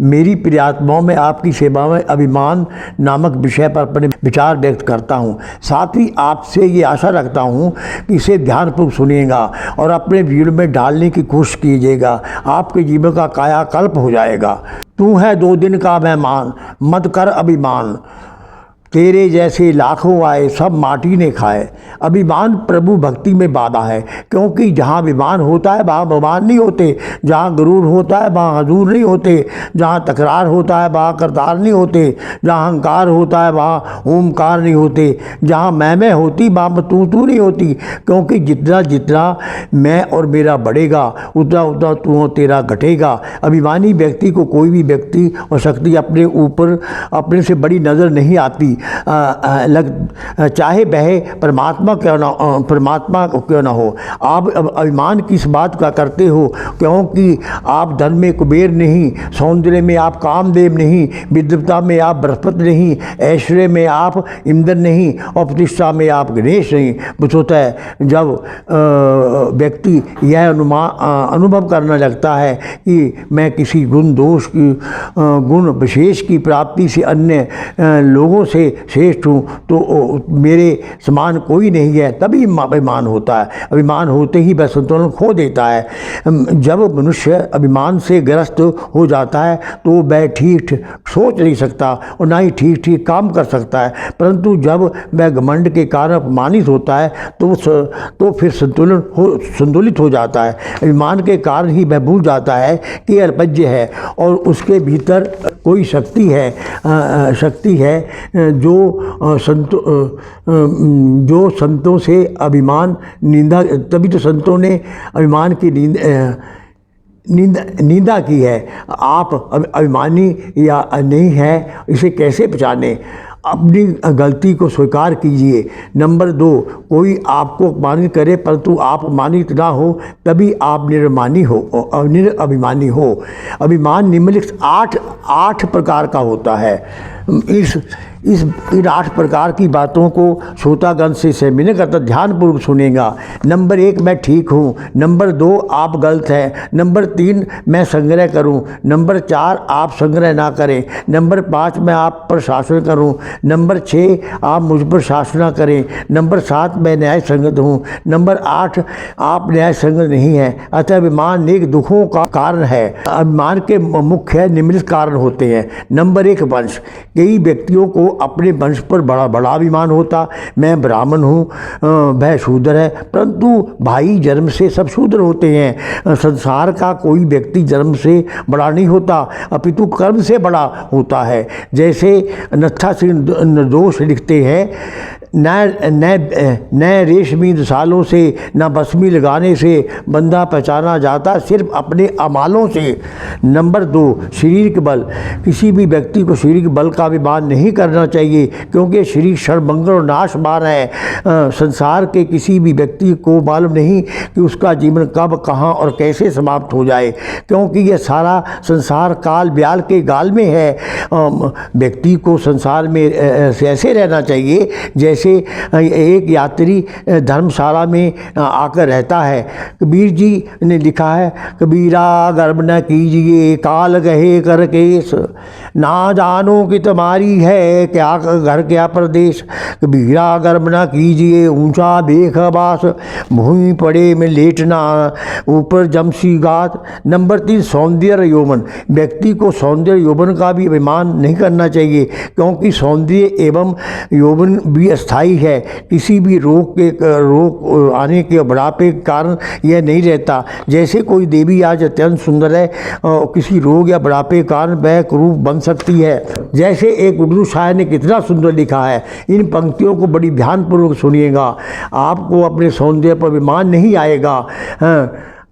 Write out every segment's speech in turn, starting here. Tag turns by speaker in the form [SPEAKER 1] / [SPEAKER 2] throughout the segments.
[SPEAKER 1] मेरी प्रियात्माओं में आपकी सेवा में अभिमान नामक विषय पर अपने विचार व्यक्त करता हूँ। साथ ही आपसे ये आशा रखता हूँ कि इसे ध्यानपूर्वक सुनिएगा और अपने जीवन में डालने की कोशिश कीजिएगा। आपके जीवन का कायाकल्प हो जाएगा। तू है 2 दिन का मेहमान, मत कर अभिमान। तेरे जैसे लाखों आए, सब माटी ने खाए। अभिमान प्रभु भक्ति में बाधा है, क्योंकि जहाँ अभिमान होता है वहाँ भगवान नहीं होते। जहाँ गुरूर होता है वहाँ हजूर नहीं होते। जहाँ तकरार होता है वहाँ करतार नहीं होते। जहाँ अहंकार होता है वहाँ ओमकार नहीं होते। जहाँ मैं होती वहाँ तू नहीं होती। क्योंकि जितना जितना मैं और मेरा बढ़ेगा उतना उतना तू और तेरा घटेगा। अभिमानी व्यक्ति को कोई भी व्यक्ति और शक्ति अपने ऊपर अपने से बड़ी नज़र नहीं आती। चाहे वह परमात्मा क्यों ना हो। आप अभिमान किस बात का करते हो? क्योंकि आप धन में कुबेर नहीं, सौंदर्य में आप कामदेव नहीं, विद्वता में आप बृहस्पति नहीं, ऐश्वर्य में आप इंद्र नहीं और प्रतिष्ठा में आप गणेश नहीं। वस्तुतः जब व्यक्ति यह अनुभव करने लगता है कि मैं किसी गुण दोष की गुण विशेष की प्राप्ति से अन्य लोगों से श्रेष्ठ हूँ, तो मेरे समान कोई नहीं है, तभी अभिमान होता है। अभिमान होते ही वह संतुलन खो देता है। जब मनुष्य अभिमान से ग्रस्त हो जाता है तो वह ठीक सोच नहीं सकता और ना ही ठीक काम कर सकता है। परंतु जब वह घमंड के कारण अपमानित होता है तो फिर संतुलित हो जाता है। अभिमान के कारण ही वह भूल जाता है कि अल्पज्य है और उसके भीतर कोई शक्ति है जो संतों से अभिमान निंदा, तभी तो संतों ने अभिमान की निंदा की है। आप अभिमानी या नहीं है, इसे कैसे पहचाने? अपनी गलती को स्वीकार कीजिए। नंबर 2, कोई आपको अपमानित करे परंतु आप अपमानित ना हो, तभी आप निरअभिमानी हो। अभिमान निम्नलिखित 8 प्रकार का होता है। इन 8 प्रकार की बातों को श्रोतागण से सेमिने करता ध्यानपूर्वक सुनेगा। नंबर 1, मैं ठीक हूँ। नंबर 2, आप गलत हैं। नंबर 3, मैं संग्रह करूँ। नंबर 4, आप संग्रह ना करें। नंबर 5, मैं आप पर शासन करूँ। नंबर 6, आप मुझ पर शासन ना करें। नंबर 7, मैं न्याय संगत हूँ। नंबर 8, आप न्याय संगत नहीं हैं। अतः अभिमान अनेक दुखों का कारण है। अभिमान के मुख्य निम्नलिखित कारण होते हैं। नंबर 1, वंश। कई व्यक्तियों को अपने वंश पर बड़ा अभिमान होता। मैं ब्राह्मण हूँ, वह शूद्र है, परंतु भाई जन्म से सब शूद्र होते हैं। संसार का कोई व्यक्ति जन्म से बड़ा नहीं होता, अपितु कर्म से बड़ा होता है। जैसे नत्था सिंह निर्दोष लिखते हैं, न रेशमी सालों से न बसमी लगाने से बंदा पहचाना जाता, सिर्फ अपने अमालों से। नंबर 2, शरीर के बल। किसी भी व्यक्ति को शरीर के बल का अभिमान नहीं करना चाहिए, क्योंकि शरीर क्षणभंगुर और नाशवान है। संसार के किसी भी व्यक्ति को मालूम नहीं कि उसका जीवन कब, कहाँ और कैसे समाप्त हो जाए, क्योंकि यह सारा संसार काल ब्याल के गाल में है। व्यक्ति को संसार में ऐसे रहना चाहिए जैसे एक यात्री धर्मशाला में आकर रहता है। कबीर जी ने लिखा है, कबीरा गर्व न कीजिए काल गहे कर केस, ना जानो कि तुम्हारी है क्या घर क्या प्रदेश। कबीरा गर्व न कीजिए ऊंचा देख बास, भूमि पड़े में लेटना ऊपर जमसी गात। नंबर 3, सौंदर्य यौवन। व्यक्ति को सौंदर्य यौवन का भी अभिमान नहीं करना चाहिए, क्योंकि सौंदर्य एवं यौवन भी अस्थाई है। किसी भी रोग आने के बुढ़ापे के कारण यह नहीं रहता। जैसे कोई देवी आज अत्यंत सुंदर है और किसी रोग या बुढ़ापे के कारण वह कुरूप बन सकती है। जैसे एक उर्दू शायर ने कितना सुंदर लिखा है। इन पंक्तियों को बड़ी ध्यानपूर्वक सुनिएगा, आपको अपने सौंदर्य पर अभिमान नहीं आएगा।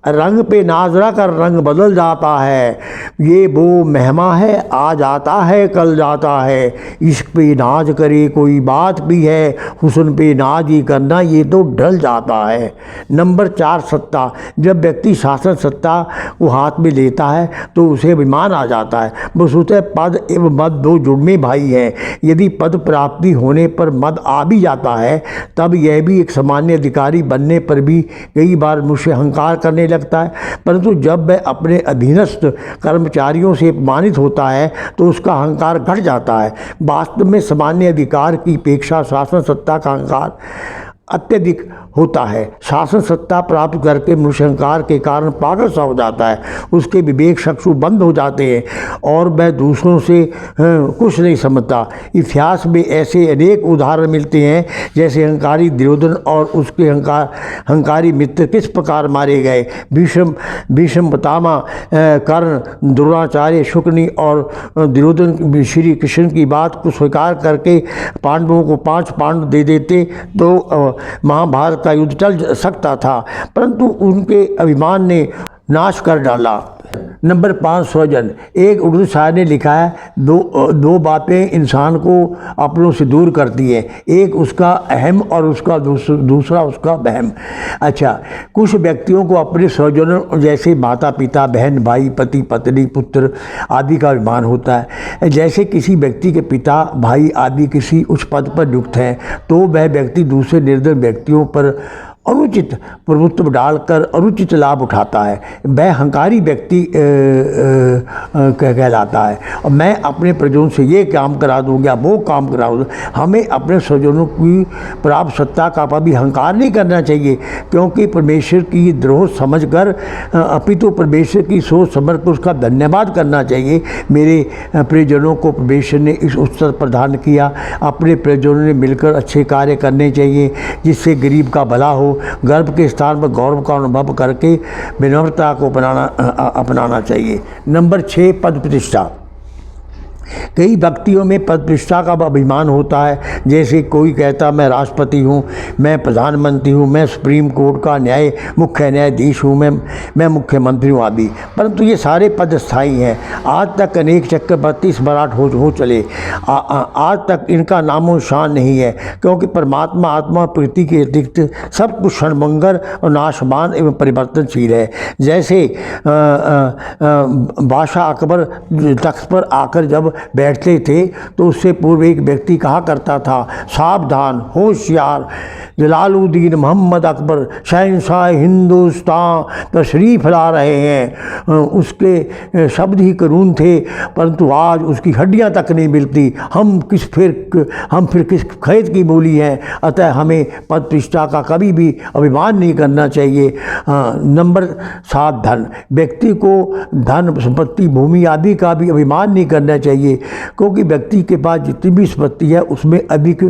[SPEAKER 1] रंग पे नाजरा कर रंग बदल जाता है, ये वो मेहमा है आज आता है कल जाता है। इश्क पे नाज करे कोई बात भी है, हुस्न पे नाज ही करना ये तो ढल जाता है। नंबर 4, सत्ता। जब व्यक्ति शासन सत्ता को हाथ में लेता है तो उसे अभिमान आ जाता है। वस्तुतः पद एवं मद 2 जुड़मे भाई हैं। यदि पद प्राप्ति होने पर मद आ भी जाता है, तब यह भी एक सामान्य अधिकारी बनने पर भी कई बार मुझसे अहंकार करने लगता है, परंतु जब वह अपने अधीनस्थ कर्मचारियों से अपमानित होता है तो उसका अहंकार घट जाता है। वास्तव में सामान्य अधिकार की अपेक्षा शासन सत्ता का अहंकार अत्यधिक होता है। शासन सत्ता प्राप्त करके मनुष्य अहंकार के कारण पागल सा हो जाता है, उसके विवेक चक्षु बंद हो जाते हैं और वह दूसरों से कुछ नहीं समझता। इतिहास में ऐसे अनेक उदाहरण मिलते हैं, जैसे अहंकारी दुर्योधन और उसके अहंकारी मित्र किस प्रकार मारे गए। भीष्म पितामह, कर्ण, द्रोणाचार्य, शुक्नी और दुर्योधन श्री कृष्ण की बात को स्वीकार करके पांडवों को 5 पांडव दे देते तो महाभारत का युद्ध चल सकता था, परंतु उनके अभिमान ने नाश कर डाला। नंबर 5, स्वजन। एक उर्दू शायर ने लिखा है, दो बातें इंसान को अपनों से दूर करती हैं, एक उसका अहम और उसका दूसरा उसका वहम। अच्छा, कुछ व्यक्तियों को अपने स्वजनों जैसे माता पिता, बहन, भाई, पति, पत्नी, पुत्र आदि का अभिमान होता है। जैसे किसी व्यक्ति के पिता, भाई आदि किसी उच्च पद पर नियुक्त हैं तो वह व्यक्ति दूसरे निर्धन व्यक्तियों पर अनुचित प्रभुत्व डालकर अनुचित लाभ उठाता है। वह अहंकारी व्यक्ति कहलाता है। और मैं अपने प्रजों से ये काम करा दूँगा, वो काम करा दूँगा। हमें अपने स्वजनों की प्राप्त सत्ता का भी अहंकार नहीं करना चाहिए, क्योंकि परमेश्वर की द्रोह समझकर अपितु परमेश्वर की सोच समझकर उसका धन्यवाद करना चाहिए। मेरे प्रियजनों को परमेश्वर ने इस उत्सव प्रदान किया, अपने प्रियजनों ने मिलकर अच्छे कार्य करने चाहिए जिससे गरीब का भला हो। गर्व के स्थान पर गौरव का अनुभव करके विनम्रता को अपनाना चाहिए। नंबर 6, पद प्रतिष्ठा। कई व्यक्तियों में पद प्रतिष्ठा का अभिमान होता है, जैसे कोई कहता मैं राष्ट्रपति हूँ, मैं प्रधानमंत्री हूँ, मैं सुप्रीम कोर्ट का मुख्य न्यायाधीश हूँ, मैं मुख्यमंत्री हूँ आदि। परंतु ये सारे पद स्थायी हैं। आज तक अनेक चक्रवर्ती सम्राट हो चले, आज तक इनका नामो निशान नहीं है, क्योंकि परमात्मा आत्मा प्रकृति के अतिरिक्त सब कुछ क्षणभंगुर और नाशवान एवं परिवर्तनशील है। जैसे बादशाह अकबर तख्त पर आकर जब बैठते थे तो उससे पूर्व एक व्यक्ति कहा करता था, सावधान, होशियार, जलालुद्दीन मोहम्मद अकबर शहंशाह हिंदुस्तान तशरीफ़ ला रहे हैं। उसके शब्द ही कानून थे, परंतु आज उसकी हड्डियां तक नहीं मिलती। हम फिर किस खेत की बोली हैं। अतः हमें पद प्रतिष्ठा का कभी भी अभिमान नहीं करना चाहिए। नंबर 7, धन। व्यक्ति को धन, संपत्ति, भूमि आदि का भी अभिमान नहीं करना चाहिए, क्योंकि व्यक्ति के पास जितनी भी संपत्ति है उसमें अधिक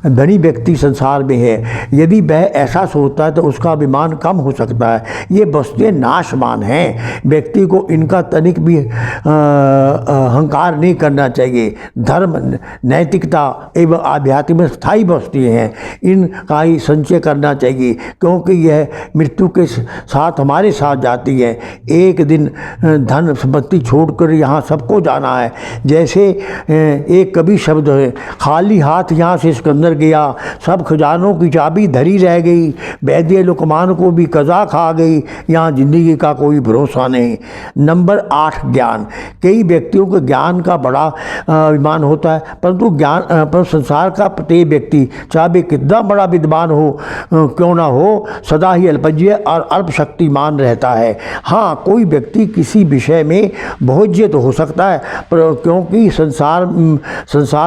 [SPEAKER 1] धनी व्यक्ति संसार में है। यदि वह ऐसा सोचता है तो उसका अभिमान कम हो सकता है। ये वस्तुएं नाशवान हैं, व्यक्ति को इनका तनिक भी अहंकार नहीं करना चाहिए। धर्म, नैतिकता एवं आध्यात्मिक स्थायी वस्तुएं हैं, इनका ही संचय करना चाहिए, क्योंकि यह मृत्यु के साथ हमारे साथ जाती है। एक दिन धन संपत्ति छोड़कर यहाँ सबको जाना है। जैसे एक कवि शब्द है, खाली हाथ यहाँ से सिकंदर गया, सब खजानों की चाबी धरी रह गई, वैद्य लुकमान को भी कज़ा खा गई, यहाँ जिंदगी का कोई भरोसा नहीं। नंबर 8, ज्ञान। कई व्यक्तियों को ज्ञान का बड़ा अभिमान होता है, परंतु पर संसार का प्रत्येक व्यक्ति चाहे कितना बड़ा विद्वान हो क्यों ना हो, सदा ही अल्पज्ञ और अल्पशक्तिमान रहता है। हाँ, कोई व्यक्ति किसी विषय में बहुज्ञ तो हो सकता है, क्योंकि संसार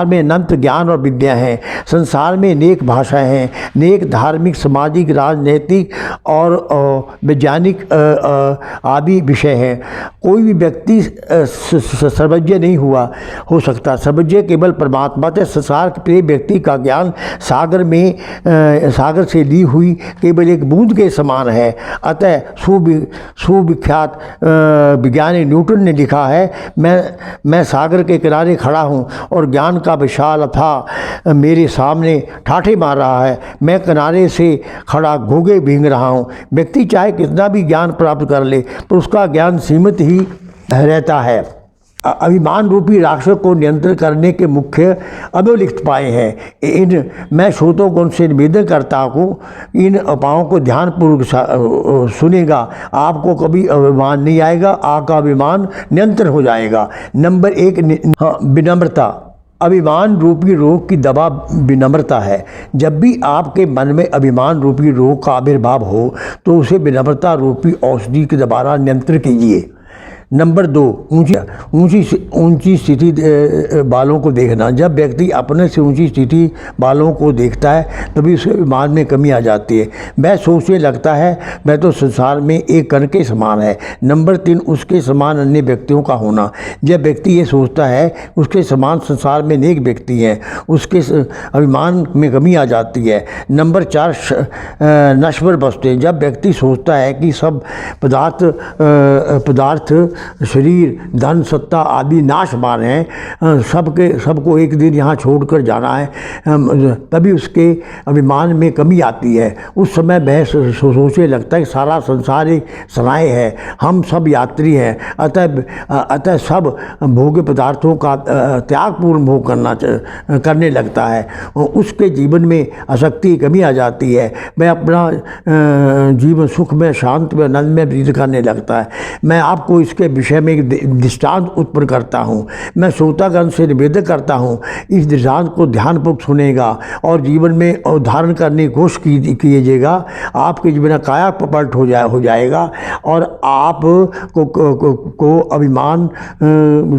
[SPEAKER 1] में अनंत ज्ञान और विद्या है। संसार में अनेक भाषाएं हैं, अनेक धार्मिक, सामाजिक, राजनीतिक और वैज्ञानिक आदि विषय हैं। कोई भी व्यक्ति सर्वज्ञ नहीं हो सकता। सर्वज्ञ केवल परमात्मा से। संसार के व्यक्ति का ज्ञान सागर से ली हुई केवल एक बूंद के समान है। अतः सुविख्यात विज्ञानी न्यूटन ने लिखा है, मैं सागर के किनारे खड़ा हूँ और ज्ञान का विशाल अथाह मेरे सामने ठाठे मार रहा है। मैं किनारे से खड़ा घोगे भींग रहा हूँ। व्यक्ति चाहे कितना भी ज्ञान प्राप्त कर ले तो उसका ज्ञान सीमित ही रहता है। अभिमान रूपी राक्षस को नियंत्रण करने के मुख्य अधोलिखित उपाय हैं। मैं श्रोतों को उनसे निवेदन करता हूँ, इन उपायों को ध्यानपूर्वक सुनेगा, आपको कभी अभिमान नहीं आएगा, आपका अभिमान नियंत्रण हो जाएगा। नंबर 1, विनम्रता। अभिमान रूपी रोग की दवा विनम्रता है। जब भी आपके मन में अभिमान रूपी रोग का आविर्भाव हो तो उसे विनम्रता रूपी औषधि के द्वारा नियंत्रित कीजिए। नंबर 2, ऊंची स्थिति बालों को देखना। जब व्यक्ति अपने से ऊंची स्थिति बालों को देखता है तभी उसके अभिमान में कमी आ जाती है। वह सोचने लगता है वह तो संसार में एक कण के समान है। नंबर 3, उसके समान अन्य व्यक्तियों का होना। जब व्यक्ति ये सोचता है उसके समान संसार में अनेक व्यक्ति हैं, उसके अभिमान में कमी आ जाती है। नंबर 4, नश्वर वस्तुएं। जब व्यक्ति सोचता है कि सब पदार्थ शरीर, धन, सत्ता आदि नाशवान हैं, सबको एक दिन यहाँ छोड़कर जाना है, तभी उसके अभिमान में कमी आती है। उस समय वह सोचने लगता है कि सारा संसार एक सराय है, हम सब यात्री हैं, अतः सब भोग्य पदार्थों का त्यागपूर्ण भोग करने लगता है। उसके जीवन में आसक्ति की कमी आ जाती है। वह अपना जीवन सुख में, शांत में, आनंद में व्यतीत करने लगता है। मैं आपको इसके विषय में एक दृष्टांत उत्पन्न करता हूँ। मैं श्रोतागण से निवेदन करता हूँ इस दृष्टांत को ध्यानपूर्वक सुनेगा और जीवन में धारण करने की कोशिश कीजिएगा। आपके जीवन में काया पलट हो जाएगा और आप को अभिमान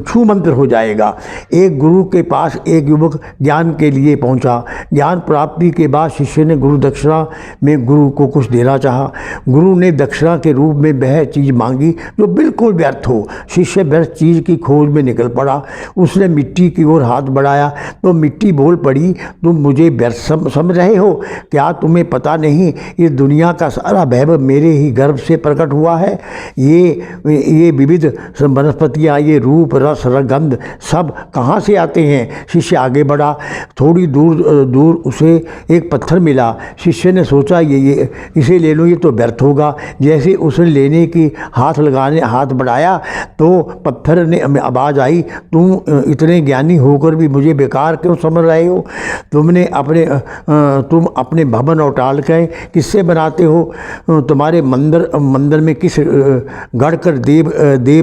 [SPEAKER 1] छू मंत्र हो जाएगा। एक गुरु के पास एक युवक ज्ञान के लिए पहुंचा। ज्ञान प्राप्ति के बाद शिष्य ने गुरु दक्षिणा में गुरु को कुछ देना चाहा। गुरु ने दक्षिणा के रूप में वह चीज़ मांगी जो बिल्कुल व्यर्थ हो। शिष्य व्यर्थ चीज़ की खोज में निकल पड़ा। उसने मिट्टी की ओर हाथ बढ़ाया तो मिट्टी बोल पड़ी, तुम मुझे व्यर्थ समझ रहे हो? क्या तुम्हें पता नहीं इस दुनिया का सारा वैभव मेरे ही गर्भ से प्रकट हुआ है? ये विविध वनस्पतियाँ, ये रूप, रस, गंध सब कहाँ से आते हैं? शिष्य आगे बढ़ा। थोड़ी दूर उसे एक पत्थर मिला। शिष्य ने सोचा ये इसे ले लो, ये तो व्यर्थ होगा। जैसे उसने लेने की हाथ बढ़ाया तो पत्थर ने आवाज़ आई, तुम इतने ज्ञानी होकर भी मुझे बेकार क्यों समझ रहे हो? तुम अपने भवन और टाल के किससे बनाते हो? तुम्हारे मंदिर में किस गढ़कर देव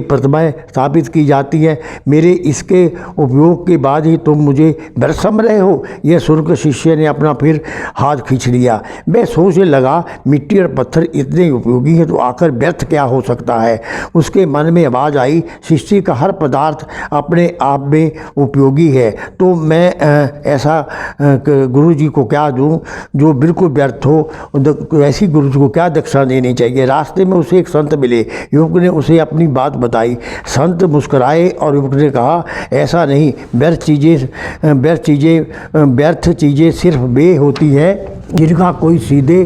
[SPEAKER 1] प्रतिमाएं स्थापित की जाती है? मेरे इसके उपयोग के बाद ही तुम मुझे व्यर्थ समझ रहे हो? यह सुनकर शिष्य ने अपना फिर हाथ खींच लिया। वह सोचने लगा, मिट्टी और पत्थर इतने उपयोगी है तो आखिर व्यर्थ क्या हो सकता है? उसके मन में आवाज़ आई, सृष्टि का हर पदार्थ अपने आप में उपयोगी है, तो मैं ऐसा गुरु जी को क्या दूं जो बिल्कुल व्यर्थ हो? ऐसी गुरु जी को क्या दक्षिणा देनी चाहिए? रास्ते में उसे एक संत मिले। युवक ने उसे अपनी बात बताई। संत मुस्कुराए और युवक ने कहा, ऐसा नहीं, व्यर्थ चीज़ें सिर्फ वे होती है जिनका कोई सीधे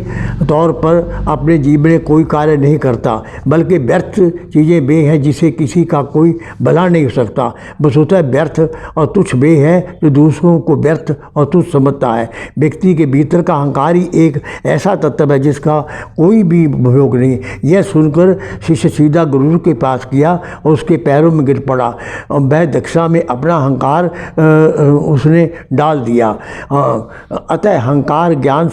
[SPEAKER 1] तौर पर अपने जीवन में कोई कार्य नहीं करता, बल्कि व्यर्थ चीज़ें वे हैं जिसे किसी का कोई भला नहीं हो सकता। बस होता है व्यर्थ और तुच्छ वे है जो दूसरों को व्यर्थ और तुच्छ समझता है। व्यक्ति के भीतर का अहंकार ही एक ऐसा तत्व है जिसका कोई भी उपयोग नहीं। यह सुनकर शिष्य सीधा गुरु के पास किया और उसके पैरों में गिर पड़ा और वह दक्षिणा में अपना अहंकार उसने डाल दिया। अतः अहंकार ज्ञान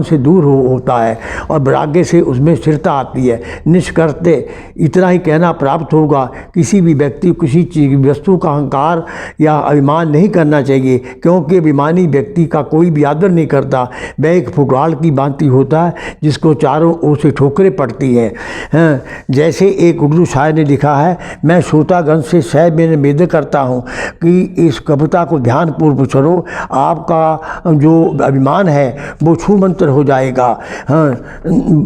[SPEAKER 1] से दूर होता है और वैराग्य से उसमें स्थिरता आती है। निष्कर्ते इतना ही कहना प्राप्त होगा, किसी भी व्यक्ति किसी चीज वस्तु का अहंकार या अभिमान नहीं करना चाहिए, क्योंकि अभिमानी व्यक्ति का कोई भी आदर नहीं करता। वह एक फुटबॉल की भांति होता है जिसको चारों ओर से ठोकरें पड़ती हैं। जैसे एक उर्दू शायर ने लिखा है, मैं श्रोतागण से सह में निवेदन करता हूँ कि इस कविता को ध्यानपूर्वक सुनो। आपका जो अभिमान है वो छू मंत्र हो जाएगा।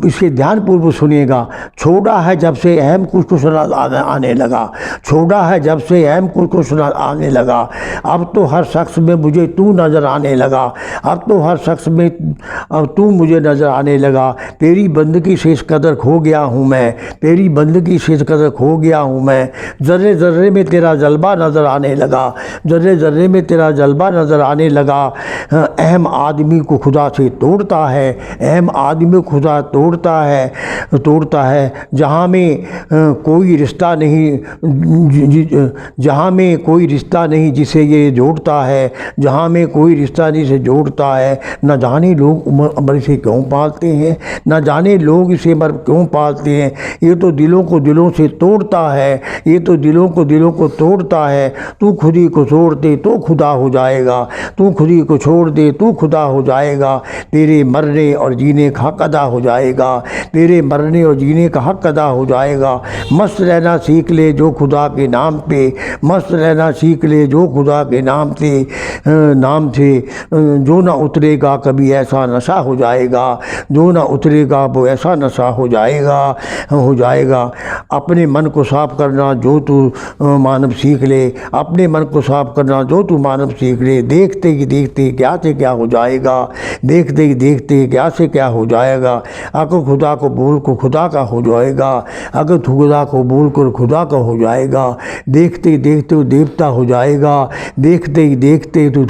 [SPEAKER 1] इसे ध्यानपूर्वक सुनिएगा। छोड़ा है जब से अहम कुछ आने लगा, छोड़ा है जब से अहम कुछ आने लगा, अब तो हर शख्स में मुझे तू नज़र आने लगा, अब तो हर शख्स में अब तू मुझे नज़र आने लगा। तेरी बंदगी से इस कदर खो गया हूँ मैं, तेरी बंदगी से इस कदर खो गया हूँ मैं। ज़र्रे ज़र्रे में तेरा जलवा नज़र आने लगा, ज़र्रे ज़र्रे में तेरा जलवा नज़र आने लगा। अहम आदमी को को खुदा से तोड़ता है, अहम आदमी को खुदा तोड़ता है। जहाँ में कोई रिश्ता नहीं, जहाँ में कोई रिश्ता नहीं जिसे ये जोड़ता है, जहाँ में कोई रिश्ता नहीं से जोड़ता है। न जाने लोग उम्र से क्यों पालते हैं, न जाने लोग इसे मर क्यों पालते हैं। ये तो दिलों को दिलों से तोड़ता है, ये तो दिलों को तोड़ता है। तू खुद ही को छोड़ दे तो खुदा हो जाएगा, तू खुद ही को छोड़ दे तो खुदा हो जाएगा। तेरे मरने और जीने का हक अदा हो जाएगा, तेरे मरने और जीने का हक अदा हो जाएगा। मस्त रहना सीख ले जो खुदा के नाम पे, मस्त रहना सीख ले जो खुदा के नाम से जो ना उतरेगा कभी ऐसा नशा हो जाएगा, जो ना उतरेगा वो ऐसा नशा हो जाएगा। अपने मन को साफ करना जो तू मानव सीख ले, अपने मन को साफ करना जो तू मानव सीख ले। देखते ही देखते क्या से क्या हो जाएगा, देखते ही देखते क्या से क्या हो जाएगा। अगर खुदा को बोल को खुदा का हो जाएगा, अगर खुदा को बोल कर खुदा का हो जाएगा। देखते ही देखते वो देवता हो जाएगा, देखते ही देखते तो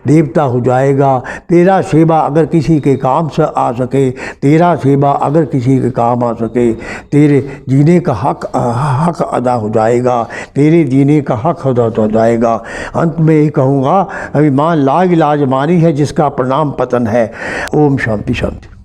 [SPEAKER 1] देवता हो जाएगा। तेरा सेवा अगर किसी के काम से आ सके, तेरा सेवा अगर किसी के काम आ सके, तेरे जीने का हक अदा हो जाएगा, तेरे जीने का हक अदा हो जाएगा। अंत में यही कहूँगा, अभिमान लाज मानी है जिसका प्रणाम पतन है। ओम शांति शांति।